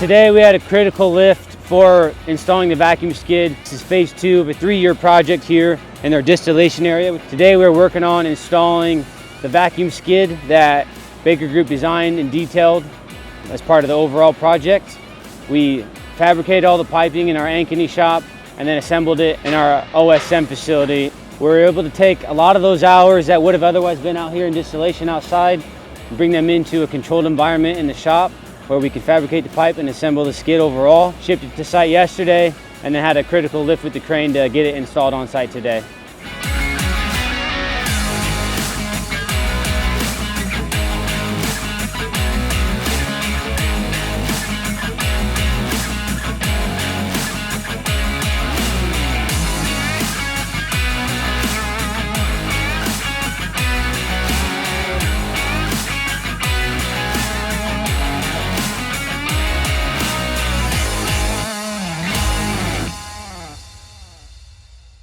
today we had a critical lift for installing the vacuum skid. This is phase 2 of a 3-year project here in our distillation area. Today we're working on installing the vacuum skid that Baker Group designed and detailed as part of the overall project. We fabricated all the piping in our Ankeny shop and then assembled it in our OSM facility. We were able to take a lot of those hours that would have otherwise been out here in distillation outside and bring them into a controlled environment in the shop where we could fabricate the pipe and assemble the skid overall. Shipped it to site yesterday and then had a critical lift with the crane to get it installed on site today.